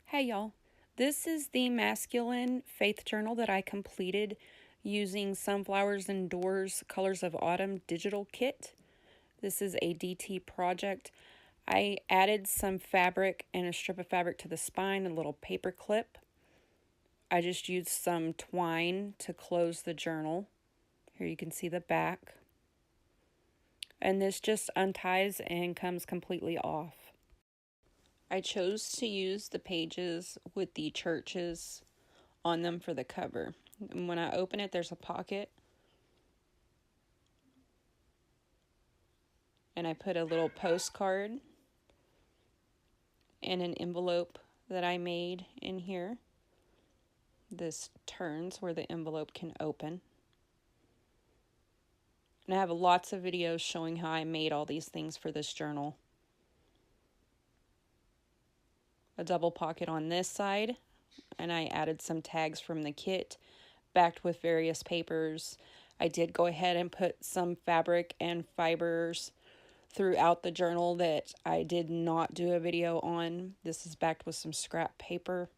Hey y'all, this is the masculine faith journal that I completed using Sunflowers and Dors Colors of Autumn digital kit. This is a DT project. I added some fabric and a strip of fabric to the spine, a little paper clip. I just used some twine to close the journal. Here you can see the back. And this just unties and comes completely off. I chose to use the pages with the churches on them for the cover. And when I open it, there's a pocket. And I put a little postcard and an envelope that I made in here. This turns where the envelope can open. And I have lots of videos showing how I made all these things for this journal. A double pocket on this side, and I added some tags from the kit, backed with various papers. I did go ahead and put some fabric and fibers throughout the journal that I did not do a video on. This is backed with some scrap paper.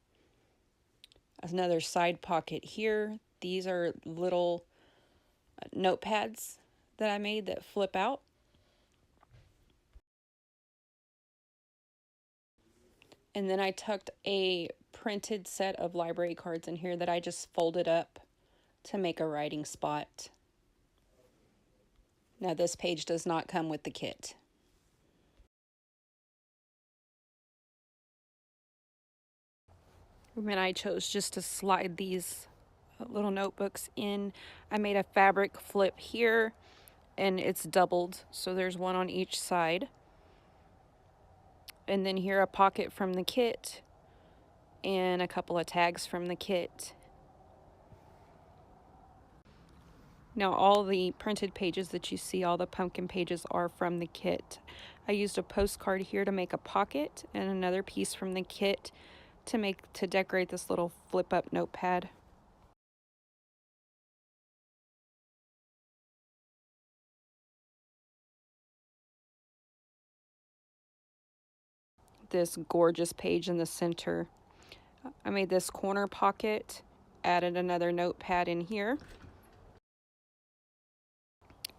Another side pocket here. These are little notepads that I made that flip out. And then I tucked a printed set of library cards in here that I just folded up to make a writing spot. Now this page does not come with the kit. And then I chose just to slide these little notebooks in. I made a fabric flip here, and it's doubled, so there's one on each side. And then here a pocket from the kit and a couple of tags from the kit. Now all the printed pages that you see, all the pumpkin pages, are from the kit. I used a postcard here to make a pocket and another piece from the kit to decorate this little flip up notepad. This gorgeous page in the center. I made this corner pocket, added another notepad in here,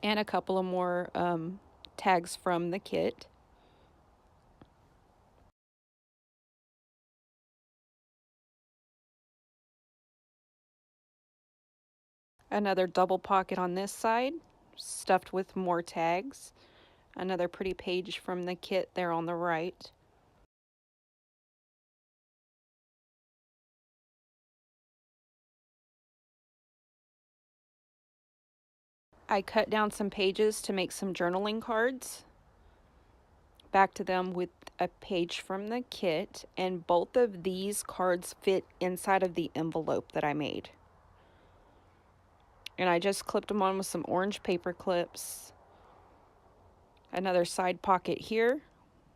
and a couple of more tags from the kit. Another double pocket on this side, stuffed with more tags. Another pretty page from the kit there on the right. I cut down some pages to make some journaling cards. Back to them with a page from the kit, and both of these cards fit inside of the envelope that I made. And I just clipped them on with some orange paper clips. Another side pocket here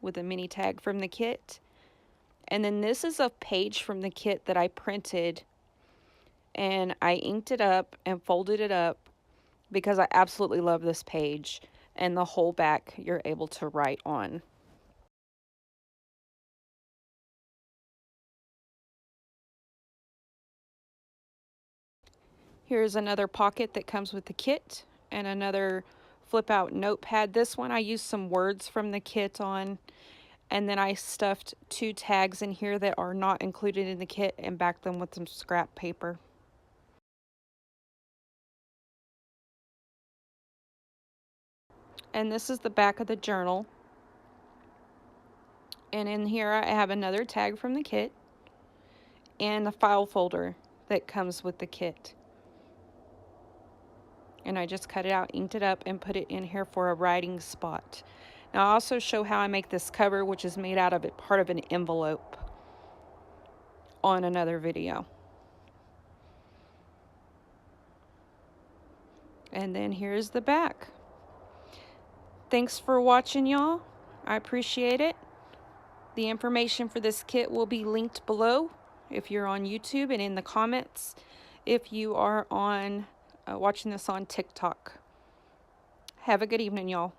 with a mini tag from the kit. And then this is a page from the kit that I printed, and I inked it up and folded it up because I absolutely love this page, and the whole back you're able to write on. Here's another pocket that comes with the kit and another flip out notepad. This one I used some words from the kit on, and then I stuffed two tags in here that are not included in the kit and backed them with some scrap paper. And this is the back of the journal. And in here I have another tag from the kit and a file folder that comes with the kit. And I just cut it out, inked it up, and put it in here for a writing spot. Now I'll also show how I make this cover, which is made out of part of an envelope, on another video. And then here's the back. Thanks for watching, y'all. I appreciate it. The information for this kit will be linked below if you're on YouTube, and in the comments if you are on watching this on TikTok. Have a good evening, y'all.